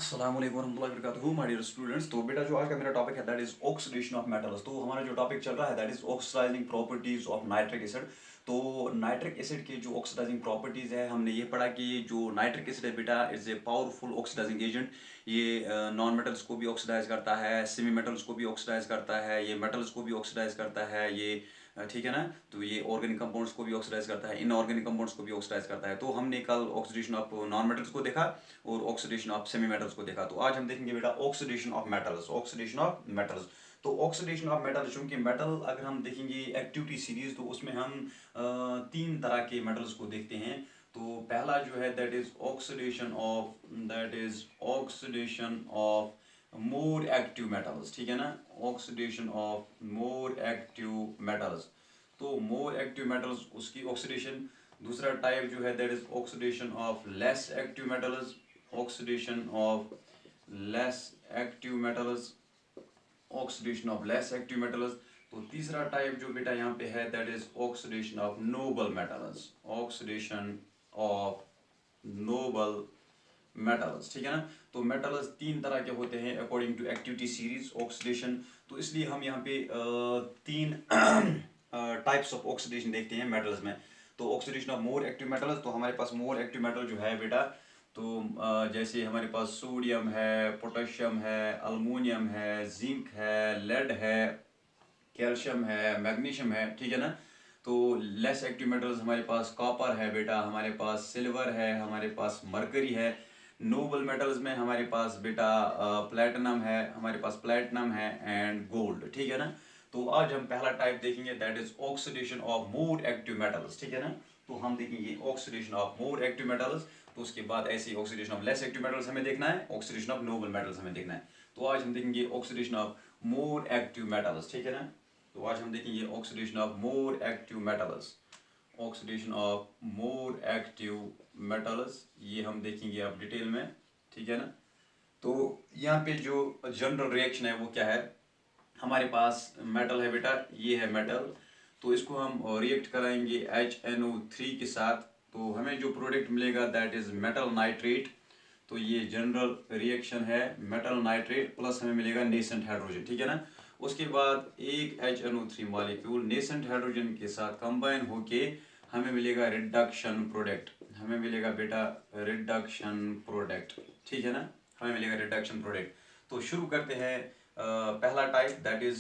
अस्सलाम वालेकुम वरहमतुल्लाहि वबरकातुहू माय डियर स्टूडेंट्स। तो बेटा जो आज का मेरा टॉपिक है that is oxidation of metals. तो हमारा जो टॉपिक चल रहा है that is oxidising properties of nitric acid. तो नाइट्रिक एसिड के जो ऑक्सीडाइजिंग प्रॉपर्टीज है हमने ये पढ़ा कि जो नाइट्रिक एसिड है बेटा is a powerful oxidising agent. ये नॉन मेटल्स को भी ऑक्सीडाइज करता है, सेमी मेटल्स को भी ऑक्सीडाइज करता है, ये मेटल्स को भी ऑक्सीडाइज करता है, ये ठीक है ना। तो ये ऑर्गेनिक कंपाउंड्स को भी ऑक्सीडाइज करता है, इनऑर्गेनिक कंपाउंड्स को भी ऑक्सीडाइज करता है। तो हमने कल ऑक्सीडेशन ऑफ नॉन मेटल्स को देखा और ऑक्सीडेशन ऑफ सेमी मेटल्स को देखा। तो आज हम देखेंगे बेटा oxidation of metals, oxidation of metals. तो ऑक्सीडेशन ऑफ मेटल्स, चूंकि मेटल अगर हम देखेंगे एक्टिविटी सीरीज तो उसमें हम तीन तरह के मेटल्स को देखते हैं। तो पहला जो है that is oxidation of more active metals, ठीक है ना। Oxidation of more active metals, तो मोर एक्टिव मेटल्स उसकी ऑक्सीडेशन। दूसरा टाइप जो है that is oxidation of less active metals, oxidation of less active metals, oxidation of less active metals. तो तीसरा टाइप जो बेटा यहाँ पे है that is oxidation of noble metals, oxidation of noble metals, ठीक है ना। तो मेटल्स तीन तरह के होते हैं according to activity series oxidation. तो इसलिए हम यहाँ पे तीन टाइप्स ऑफ ऑक्सीडेशन देखते हैं मेटल्स में। तो oxidation of more active metals, तो हमारे पास मोर एक्टिव मेटल जो है बेटा, तो जैसे हमारे पास सोडियम है, पोटेशियम है, अल्मोनियम है, जिंक है, लेड है, कैल्शियम है, मैग्नीशियम है, ठीक है ना। तो लेस एक्टिव मेटल्स हमारे पास कॉपर है बेटा, हमारे पास सिल्वर है, हमारे पास मरकरी है। नोबल मेटल्स में हमारे पास बेटा प्लेटिनम है, हमारे पास प्लेटिनम है एंड गोल्ड, ठीक है ना। तो आज हम पहला टाइप देखेंगे that is oxidation of more active metals, ठीक है ना। तो हम देखेंगे oxidation of more active metals, तो उसके बाद ऐसे oxidation of less active metals हमें देखना है, ऑक्सीडेशन ऑफ नोबल मेटल्स हमें देखना है। तो आज हम देखेंगे oxidation of more active metals, ठीक है ना। तो आज हम देखेंगे oxidation of more active metals, oxidation of more active metals, ये हम देखेंगे अब डिटेल में, ठीक है ना। तो यहाँ पे जो जनरल रिएक्शन है वो क्या है, हमारे पास मेटल है बेटा, ये है मेटल। तो इसको हम रिएक्ट कराएंगे HNO3 के साथ, तो हमें जो प्रोडक्ट मिलेगा दैट इज मेटल नाइट्रेट। तो ये जनरल रिएक्शन है, मेटल नाइट्रेट प्लस हमें मिलेगा नेसेंट हाइड्रोजन, ठीक है ना। उसके बाद एक HNO3 मॉलिक्यूल नेसेंट हाइड्रोजन के साथ कंबाइन होके हमें मिलेगा रिडक्शन प्रोडक्ट, हमें मिलेगा बेटा रिडक्शन प्रोडक्ट, ठीक है ना। हमें मिलेगा रिडक्शन प्रोडक्ट। तो शुरू करते हैं पहला टाइप दैट इज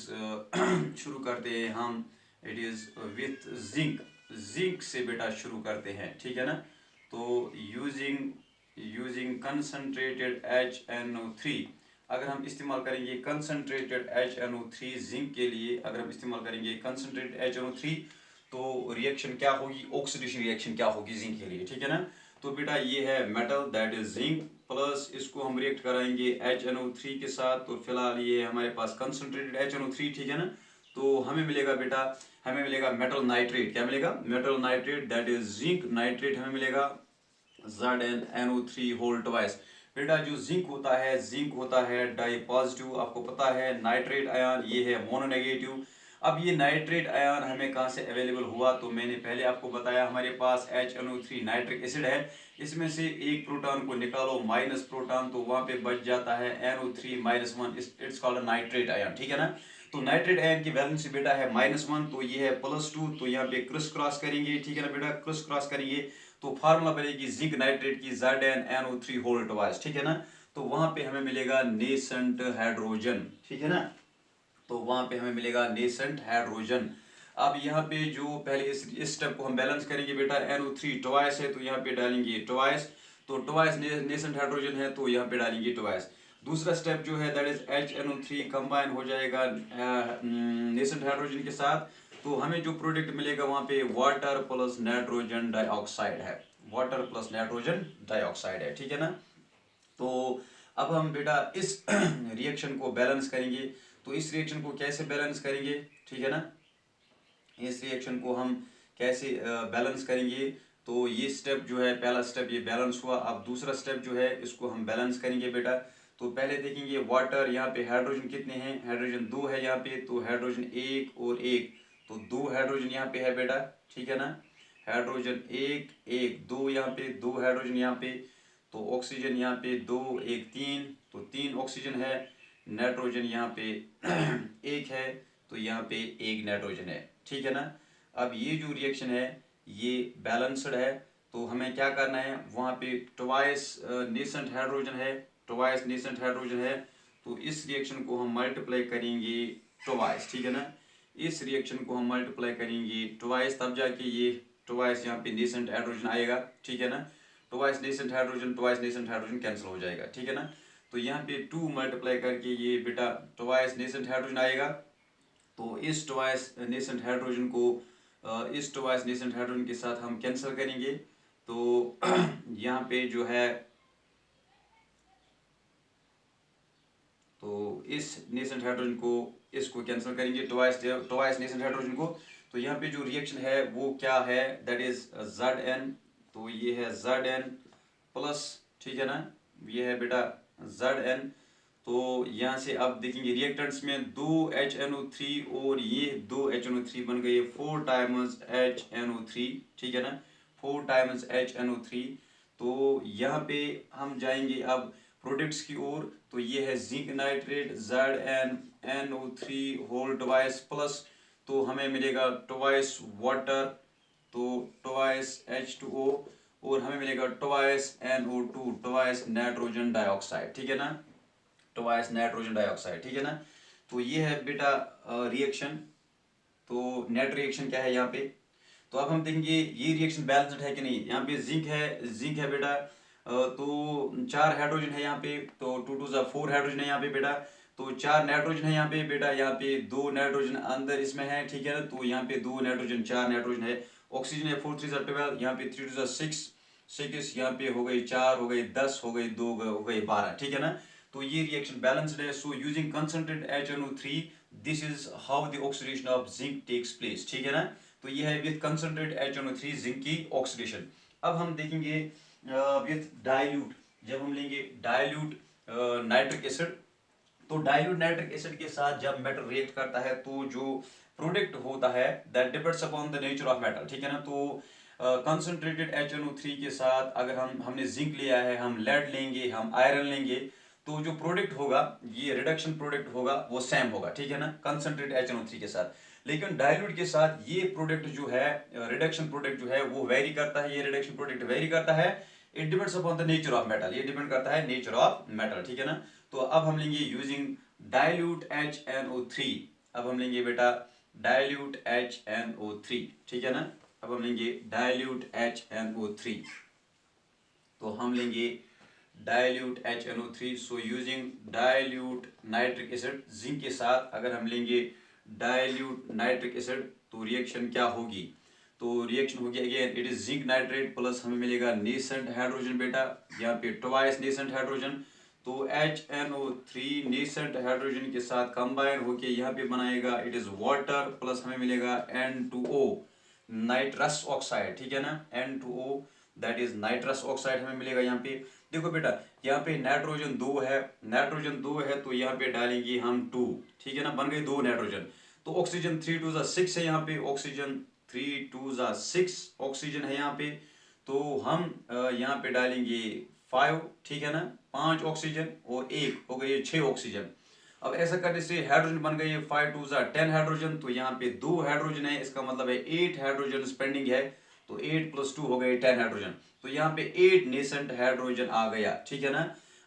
शुरू करते हैं हम, it is with zinc. Zinc से बेटा शुरू करते हैं, ठीक है ना। तो यूजिंग कंसनट्रेटेड HNO3, अगर हम इस्तेमाल करेंगे कंसनट्रेटेड HNO3 जिंक के लिए, अगर हम इस्तेमाल करेंगे कंसनट्रेटेड HNO3 तो रिएक्शन क्या होगी, ऑक्सीडेशन रिएक्शन क्या होगी जिंक के लिए, ठीक है ना। तो बेटा ये है metal that is zinc, plus इसको हम रिएक्ट कराएंगे HNO3 के साथ। तो फिलहाल ये हमारे पास कंसनट्रेटेड HNO3, ठीक है ना। तो हमें मिलेगा बेटा, हमें मिलेगा मेटल नाइट्रेट, क्या मिलेगा, metal nitrate that is zinc nitrate, हमें मिलेगा ZnNO3 होल ट्वाइस। बेटा जो जिंक होता है डाई पॉजिटिव, आपको पता है नाइट्रेट आयन ये है मोनोनेगेटिव। अब ये नाइट्रेट आयन हमें कहाँ से अवेलेबल हुआ, तो मैंने पहले आपको बताया हमारे पास HNO3 नाइट्रिक एसिड है, इसमें से एक प्रोटॉन को निकालो माइनस प्रोटॉन, तो वहाँ पे बच जाता है NO3-1, it's called nitrate ion, ठीक है ना। तो नाइट्रेट आयन की वैलेंसी बेटा है -1, तो ये है +2, तो यहाँ पे क्रॉस क्रॉस करेंगे, ठीक है ना बेटा, क्रॉस क्रॉस करेंगे तो फार्मूला बनेगी जिंक नाइट्रेट की ZnNO3 होल ट्वाइस, ठीक है ना। तो वहां पे हमें मिलेगा नेसेंट हाइड्रोजन, ठीक है ना। तो वहां पे हमें मिलेगा नेसेंट हाइड्रोजन। अब यहाँ पे जो पहले इस स्टेप को हम बैलेंस करेंगे बेटा, NO3 ट्वाइस है तो यहाँ पे डालेंगे ट्वाइस, तो ट्वाइस नेसेंट हाइड्रोजन है तो यहाँ पे डालेंगे ट्वाइस। दूसरा स्टेप जो है दैट इज HNO3 कंबाइन हो जाएगा नेसेंट हाइड्रोजन के साथ, तो हमें जो प्रोडक्ट मिलेगा वहाँ पे वाटर प्लस नाइट्रोजन डाइऑक्साइड है, वाटर प्लस नाइट्रोजन डाइऑक्साइड है, ठीक है ना। तो अब हम बेटा इस रिएक्शन को बैलेंस करेंगे। तो इस रिएक्शन को कैसे बैलेंस करेंगे, ठीक है ना, इस रिएक्शन को हम कैसे बैलेंस करेंगे। तो ये स्टेप जो है, पहला स्टेप ये बैलेंस हुआ। अब दूसरा स्टेप जो है इसको हम बैलेंस करेंगे बेटा। तो पहले देखेंगे वाटर, यहाँ पे हाइड्रोजन कितने हैं, हाइड्रोजन 2 है यहाँ पे, तो हाइड्रोजन 1 और 1, तो 2 हाइड्रोजन यहाँ पे है बेटा, ठीक है ना। हाइड्रोजन 1 1 2 यहाँ पे, 2 हाइड्रोजन यहाँ पे। तो ऑक्सीजन यहाँ पे 2 1 3, तो 3 ऑक्सीजन है, नाइट्रोजन यहाँ पे 1 है, तो यहाँ पे 1 नाइट्रोजन है, ठीक है ना। अब ये जो रिएक्शन है ये बैलेंस्ड है, तो हमें क्या करना है, वहाँ पे ट्वाइस नेसेंट हाइड्रोजन है, ट्वाइस नेसेंट हाइड्रोजन है, तो इस रिएक्शन को हम मल्टीप्लाई करेंगे ट्वाइस, ठीक है ना। इस रिएक्शन को हम मल्टीप्लाई करेंगे ट्वाइस, तब जाके ये ट्वाइस यहाँ पे नेसेंट हाइड्रोजन आएगा, ठीक है ना। ट्वाइस नेसेंट हाइड्रोजन कैंसिल हो जाएगा, ठीक है ना। तो यहाँ पे 2 मल्टीप्लाई करके ये बेटा ट्वाइस नेसेंट हाइड्रोजन आएगा, तो इस ट्वाइस नेसेंट हाइड्रोजन को इस ट्वाइस नेसेंट हाइड्रोजन के साथ हम कैंसिल करेंगे, तो यहाँ पे जो है, तो इस नेसेंट हाइड्रोजन को इसको कैंसिल करेंगे ट्वाइस नेसेंट हाइड्रोजन को, तो यहाँ पे जो रिएक्शन है वो क्या है, दैट इज Zn, तो ये है Zn प्लस, ठीक है ना, ये है बेटा Zn। तो यहाँ से अब देखेंगे रिएक्टेंट्स में 2HNO3 और ये 2HNO3 बन गए 4 टाइम्स HNO3, ठीक है ना, 4 टाइम्स HNO3। तो यहाँ पे हम जाएंगे अब प्रोडक्ट्स की ओर, तो ये है zinc nitrate ZnNO3 whole twice plus, तो हमें मिलेगा ट्वाइस वाटर, तो ट्वाइस H2O, और हमें मिलेगा twice NO2, twice nitrogen dioxide, ठीक है ना, ट्वाइस नाइट्रोजन डाइऑक्साइड, ठीक है ना। तो ये है बेटा रिएक्शन। तो नेट रिएक्शन क्या है यहाँ पे, तो अब हम देखेंगे ये रिएक्शन बैलेंस्ड है कि नहीं। यहाँ पे जिंक है बेटा, तो 4 हाइड्रोजन है यहाँ पे, तो 2 2 जा 4 हाइड्रोजन है यहाँ पे बेटा, तो 4 नाइट्रोजन है यहाँ पे बेटा, यहाँ पे 2 नाइट्रोजन अंदर इसमें है, ठीक है ना। तो यहाँ पे 2 नाइट्रोजन 4 नाइट्रोजन है, ऑक्सीजन है 4 3 जा 12, यहाँ पे 3 2 जा 6 6, यहाँ पे हो गई 4, हो गई 10, हो गई 2, हो गई 12, ठीक है ना। तो ये रिएक्शन बैलेंस्ड है। So using concentrate HNO3 this is how the oxidation of zinc takes place, ठीक है ना। तो ये है विथ कंसंट्रेट HNO3 जिंक की ऑक्सीडेशन। अब हम देखेंगे विथ डाइल्यूट, जब हम लेंगे डाइल्यूट नाइट्रिक एसिड, तो डाइल्यूट नाइट्रिक एसिड के साथ जब मेटल रिएक्ट करता है तो जो प्रोडक्ट होता है that depends upon the nature of metal, ठीक है ना। तो कंसंट्रेटेड HNO3 के साथ अगर हमने जिंक लिया है, हम लेड लेंगे, हम आयरन लेंगे, तो जो प्रोडक्ट होगा ये रिडक्शन प्रोडक्ट होगा वो सेम होगा, ठीक है ना, कंसंट्रेट HNO3 के साथ। लेकिन डाइल्यूट के साथ ये प्रोडक्ट जो है रिडक्शन प्रोडक्ट जो है वो वेरी करता है, ये रिडक्शन प्रोडक्ट वेरी करता है, it depends upon the nature of metal, ये डिपेंड करता है नेचर ऑफ मेटल, ठीक है ना। तो अब हम लेंगे यूजिंग डाइल्यूट HNO3, अब हम लेंगे बेटा डाइल्यूट HNO3, ठीक है ना। अब हम लेंगे डाइल्यूट HNO3, तो हम लेंगे dilute HNO3। So using dilute nitric acid, zinc के साथ अगर हम लेंगे डाइल्यूट नाइट्रिक एसिड तो रिएक्शन क्या होगी, तो रिएक्शन होगी again it is zinc nitrate plus हमें मिलेगा नेसेंट हाइड्रोजन बेटा, यहाँ पे ट्वाइस नेसेंट हाइड्रोजन, तो HNO3 नेसेंट हाइड्रोजन के साथ कंबाइन होके यहाँ पे बनाएगा इट इज वाटर प्लस हमें मिलेगा N2O नाइट्रस ऑक्साइड, ठीक है ना, N2O that is nitrous oxide हमें मिलेगा यहाँ पे। देखो बेटा यहाँ पे नाइट्रोजन 2 है, नाइट्रोजन 2 है, तो यहाँ पे डालेंगे हम 2, ठीक है ना, बन गए 2 नाइट्रोजन। तो ऑक्सीजन 3 2 6 है यहाँ पे, ऑक्सीजन 3 2 6 ऑक्सीजन है यहाँ पे, तो हम यहाँ पे डालेंगे 5, ठीक है ना, 5 ऑक्सीजन और 1 हो गए 6 ऑक्सीजन। अब ऐसा करने से हाइड्रोजन बन गए 5 2 10 हाइड्रोजन, तो यहाँ पे 2 हाइड्रोजन है, इसका मतलब है 8 हाइड्रोजन पेंडिंग है, तो 8 + 2 हो गए 10 हाइड्रोजन, तो यहाँ पे 8 नेसेंट हाइड्रोजन आ गया, ठीक है ना।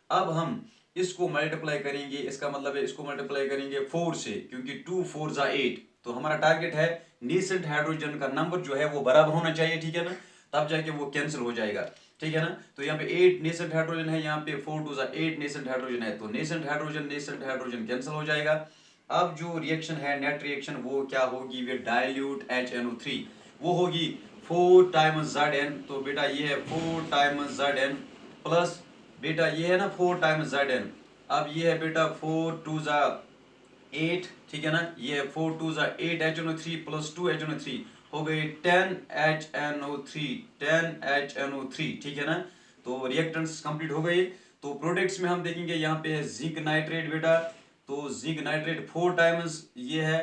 अब हम इसको मल्टीप्लाई करेंगे, इसका मतलब है इसको मल्टीप्लाई करेंगे 4 से, क्योंकि 2 4 8, तो हमारा टारगेट है नेसेंट हाइड्रोजन का नंबर जो है वो बराबर होना चाहिए, ठीक है ना, तब जाके वो कैंसिल हो जाएगा, ठीक है ना। तो यहाँ पे 8 नेसेंट हाइड्रोजन है, यहाँ पे 4 2 8 नेसेंट हाइड्रोजन है, तो नेसेंट हाइड्रोजन कैंसिल हो जाएगा। अब जो रिएक्शन है नेट रिएक्शन वो क्या होगी विद डाइल्यूट HNO3, वो होगी 4 टाइम्स Zn, तो बेटा ये है 4 टाइम्स Zn प्लस बेटा ये है ना 4 टाइम्स Zn, अब ये है बेटा 4 2 8, ठीक है ना, ये है 4 2 8 HNO3 प्लस 2 HNO3 हो गई 10 HNO3, 10 HNO3, ठीक है ना। तो रिएक्टेंट्स कंप्लीट हो गई। तो प्रोडक्ट्स में हम देखेंगे यहाँ पे है जिंक नाइट्रेट बेटा, तो जिंक नाइट्रेट 4 टाइम्स ये है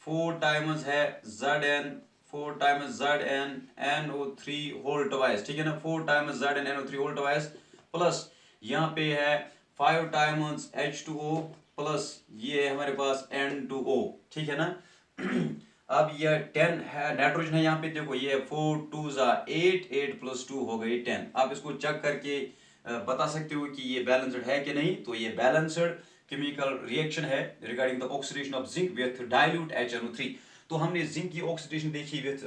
4 टाइम्स है Zn, 4 times Zn NO3 whole twice, ठीक है ना, 4 times Zn NO3 whole twice, plus यहाँ पे है 5 टाइम्स H2O प्लस ये है हमारे पास N2O, ठीक है ना। अब ये 10 है नाइट्रोजन है यहाँ पे, देखो ये 4 2 8, 8 + 2 हो गई 10। आप इसको चेक करके बता सकते हो कि ये बैलेंस्ड है कि नहीं। तो ये बैलेंस्ड केमिकल रिएक्शन है regarding the oxidation of zinc with dilute HNO3। तो हमने जिंक की ऑक्सीडेशन देखी with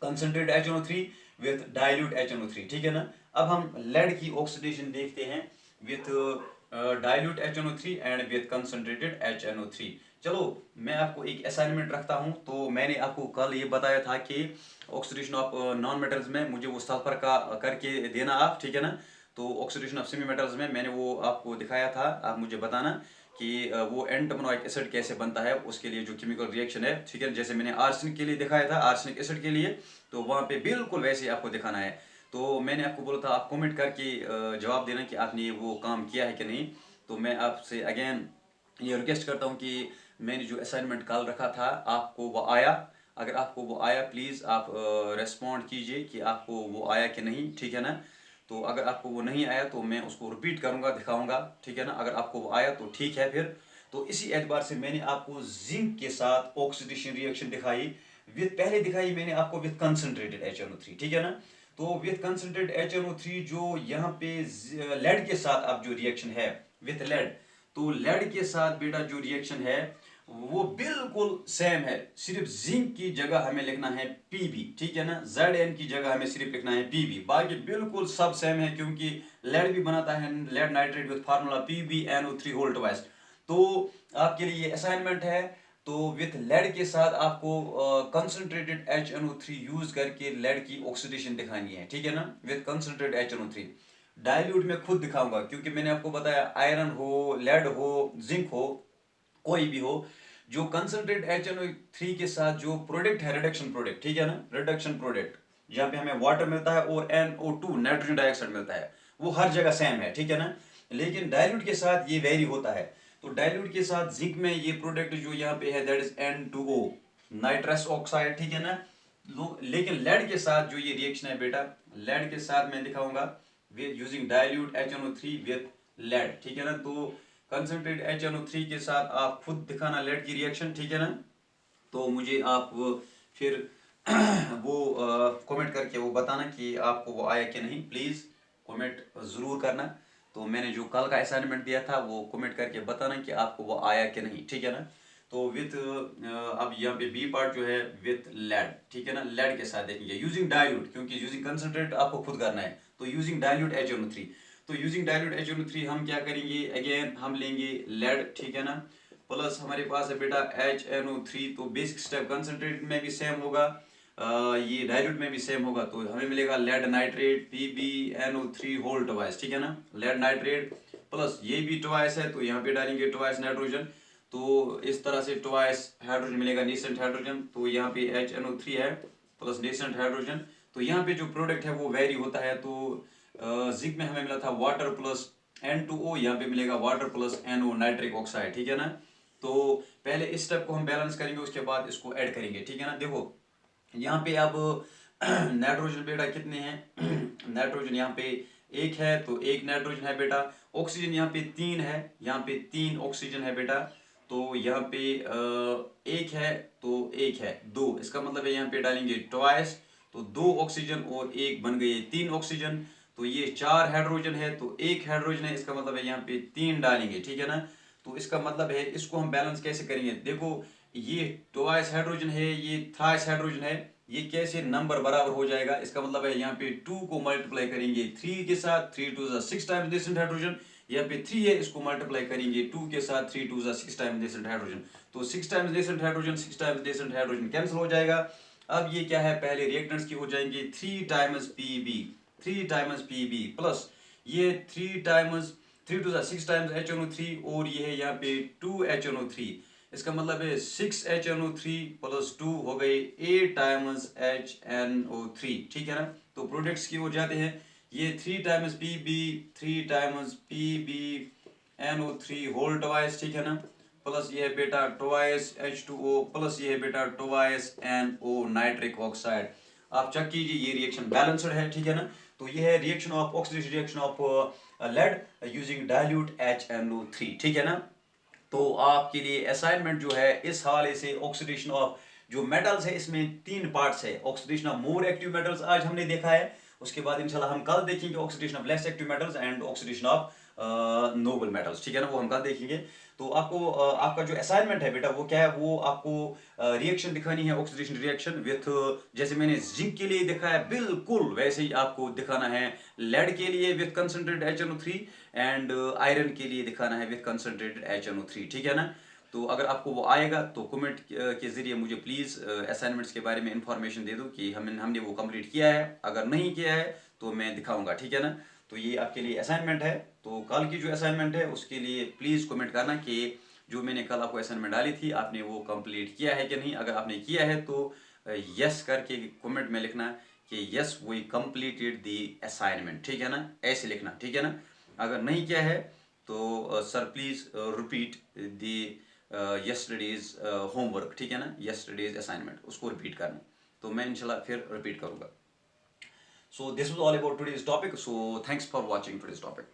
concentrate HNO3 with dilute HNO3, ठीक है ना। अब हम लेड की ऑक्सीडेशन देखते हैं with dilute HNO3 and with concentrated HNO3। चलो मैं आपको एक असाइनमेंट रखता हूं। तो मैंने आपको कल ये बताया था कि ऑक्सीडेशन ऑफ नॉन मेटल्स में मुझे वो सल्फर का करके देना आप, ठीक है ना। तो ऑक्सीडेशन ऑफ सेमी मेटल्स में मैंने वो आपको दिखाया था, आप मुझे बताना कि वो एंटोमोनिक एसिड कैसे बनता है, उसके लिए जो केमिकल रिएक्शन है, ठीक है। जैसे मैंने आर्सेनिक के लिए दिखाया था, आर्सेनिक एसिड के लिए, तो वहाँ पे बिल्कुल वैसे आपको दिखाना है। तो मैंने आपको बोला था आप कमेंट करके जवाब देना कि आपने वो काम किया है कि नहीं। तो मैं आपसे अगेन ये रिक्वेस्ट करता हूँ कि मैंने जो असाइनमेंट कल रखा था आपको वो आया। अगर आपको वो आया प्लीज़ आप रेस्पॉन्ड कीजिए कि आपको वो आया कि नहीं, ठीक है ना। तो अगर आपको वो नहीं आया तो मैं उसको रिपीट करूँगा, दिखाऊँगा, ठीक है ना। अगर आपको वो आया तो ठीक है फिर। तो इसी एतबार से मैंने आपको जिंक के साथ ऑक्सीडेशन रिएक्शन दिखाई विथ, पहले दिखाई मैंने आपको विथ कंसंट्रेटेड HNO3, ठीक है ना। तो विथ कंसंट्रेटेड HNO3 जो यहाँ पे लेड के साथ अब जो रिएक्शन है विथ लेड, तो लेड के साथ बेटा जो रिएक्शन है वो बिल्कुल सेम है। सिर्फ जिंक की जगह हमें लिखना है Pb, ठीक है ना। Zn की जगह हमें सिर्फ लिखना है Pb, बाकी बिल्कुल सब सेम है क्योंकि लेड भी बनाता है lead nitrate with formula PbNO3 whole twice. तो आपके लिए ये असाइनमेंट है। तो विथ लेड के साथ आपको कंसंट्रेटेड HNO3 यूज करके लेड की ऑक्सीडेशन दिखानी है, ठीक है ना, विथ कंसंट्रेटेड HNO3। डाइल्यूट में खुद दिखाऊंगा क्योंकि मैंने आपको बताया आयरन हो, लेड हो, जिंक हो, कोई भी हो, जो कंसंट्रेट HNO3 के साथ जो प्रोडक्ट है रिडक्शन प्रोडक्ट, ठीक है ना, रिडक्शन प्रोडक्ट जहाँ पे हमें वाटर मिलता है और NO2 नाइट्रोजन डाइऑक्साइड मिलता है, वो हर जगह सेम है, ठीक है ना। लेकिन डाइल्यूट के साथ ये वेरी होता है। तो डाइल्यूट के साथ जिंक में ये प्रोडक्ट जो यहाँ पे है that is N2O nitrous oxide, ठीक है ना। लेकिन लेड के साथ जो ये रिएक्शन है बेटा, लेड के साथ मैं दिखाऊंगा using dilute HNO3 with lead, ठीक है ना। तो कंसंट्रेट HNO3 के साथ आप खुद दिखाना लेड की रिएक्शन, ठीक है ना। तो मुझे आप फिर वो कमेंट करके वो बताना कि आपको वो आया कि नहीं, प्लीज़ कमेंट ज़रूर करना। तो मैंने जो कल का असाइनमेंट दिया था वो कमेंट करके बताना कि आपको वो आया कि नहीं, ठीक है ना। तो विथ अब यहाँ पे बी पार्ट जो है विथ लेड, ठीक है ना, लेड के साथ देखेंगे यूजिंग डाइल्यूट, क्योंकि यूजिंग कंसंट्रेट आपको खुद करना है। तो यूजिंग डाइल्यूट HNO3, तो यूजिंग डाइल्यूट HNO3 हम क्या करेंगे, अगेन हम लेंगे लेड, ठीक है ना, प्लस हमारे पास है बेटा HNO3। तो बेसिक स्टेप कंसंट्रेट में भी सेम होगा, ये डाइल्यूट में भी सेम होगा। तो हमें मिलेगा lead nitrate PbNO3 whole twice, ठीक है ना, लेड नाइट्रेट प्लस ये भी ट्वाइस है तो यहाँ पे डालेंगे ट्वाइस नाइट्रोजन। तो इस तरह से ट्वाइस हाइड्रोजन मिलेगा, नेसेंट हाइड्रोजन। तो यहाँ पे HNO3 है प्लस नेसेंट हाइड्रोजन। तो यहाँ पे जो प्रोडक्ट है वो वेरी होता है। तो जिंक में हमें मिला था वाटर प्लस N2O, यहाँ पे मिलेगा water plus NO nitric oxide, ठीक है ना। तो पहले इस स्टेप को हम बैलेंस करेंगे, उसके बाद इसको ऐड करेंगे, ठीक है ना। देखो यहाँ पे अब नाइट्रोजन बेटा कितने हैं नाइट्रोजन यहाँ पे एक है, तो एक नाइट्रोजन है बेटा। ऑक्सीजन यहाँ पे 3 है, यहाँ पे 3 ऑक्सीजन है बेटा। तो यहाँ पे एक है तो एक है 2, इसका मतलब है यहाँ पे डालेंगे ट्वाइस। तो 2 ऑक्सीजन और एक बन गए 3 ऑक्सीजन। तो ये 4 हाइड्रोजन है तो एक हाइड्रोजन है, इसका मतलब है यहाँ पे 3 डालेंगे, ठीक है ना। तो इसका मतलब है इसको हम बैलेंस कैसे करेंगे, देखो ये ट्वाइस हाइड्रोजन है, ये थ्राइस हाइड्रोजन है, ये कैसे नंबर बराबर हो जाएगा, इसका मतलब है यहाँ पे 2 को मल्टीप्लाई करेंगे 3 के साथ, 3 2 6 टाइम्स नेसेंट हाइड्रोजन। यहाँ पे 3 है, इसको मल्टीप्लाई करेंगे 2 के साथ, 3 2 6 टाइम्स नेसेंट हाइड्रोजन। तो 6 times nascent hydrogen, 6 times nascent hydrogen cancel हो जाएगा। अब ये क्या है, पहले रिएक्टेंट्स की हो जाएंगे 3 times Pb, 3 times Pb plus ये 3 टाइम्स 3 2 6 टाइम्स HNO3 और ये है यहाँ पे 2 HNO3। इसका मतलब है 6 HNO3 प्लस 2 हो गए 8 टाइम्स HNO3, ठीक है ना। तो प्रोडक्ट्स की ओर जाते हैं, ये 3 times Pb, 3 times PbNO3 whole twice, ठीक है ना, प्लस ये है बेटा ट्वाइस H2O प्लस ये है बेटा ट्वाइस NO नाइट्रिक ऑक्साइड। आप चेक कीजिए ये रिएक्शन बैलेंस्ड है, ठीक है ना। तो ये है reaction of oxidation reaction of lead using dilute HNO3, ठीक है ना। तो आपके लिए असाइनमेंट जो है इस हवाले से ऑक्सीडेशन ऑफ जो मेटल्स है, इसमें 3 पार्ट्स है। Oxidation of more active metals आज हमने देखा है, उसके बाद इंशाल्लाह हम कल देखेंगे oxidation of less active metals and oxidation of noble metals, ठीक है ना, वो हम कल देखेंगे। तो आपको आपका जो असाइनमेंट है बेटा वो क्या है, वो आपको रिएक्शन दिखानी है, ऑक्सीडेशन रिएक्शन विथ, जैसे मैंने जिंक के लिए दिखाया बिल्कुल वैसे ही आपको दिखाना है लेड के लिए with concentrated HNO3 and iron के लिए दिखाना है विथ कंसंट्रेटेड HNO3, ठीक है ना। तो अगर आपको वो आएगा तो कमेंट के ज़रिए मुझे प्लीज़ असाइनमेंट्स के बारे में इंफॉर्मेशन दे दो कि हमने वो कंप्लीट किया है। अगर नहीं किया है तो मैं दिखाऊंगा, ठीक है ना। तो ये आपके लिए असाइनमेंट है। तो कल की जो असाइनमेंट है उसके लिए प्लीज़ कमेंट करना कि जो मैंने कल आपको असाइनमेंट डाली थी आपने वो कंप्लीट किया है कि नहीं। अगर आपने किया है तो यस करके कमेंट में लिखना कि yes we completed the assignment, ठीक है ना, ऐसे लिखना, ठीक है ना। अगर नहीं किया है तो sir please repeat the yesterday's homework, ठीक है ना, यस्टरडेज असाइनमेंट उसको रिपीट करना। तो मैं इंशाल्लाह फिर रिपीट करूँगा। So this was all about today's topic. So thanks for watching today's topic.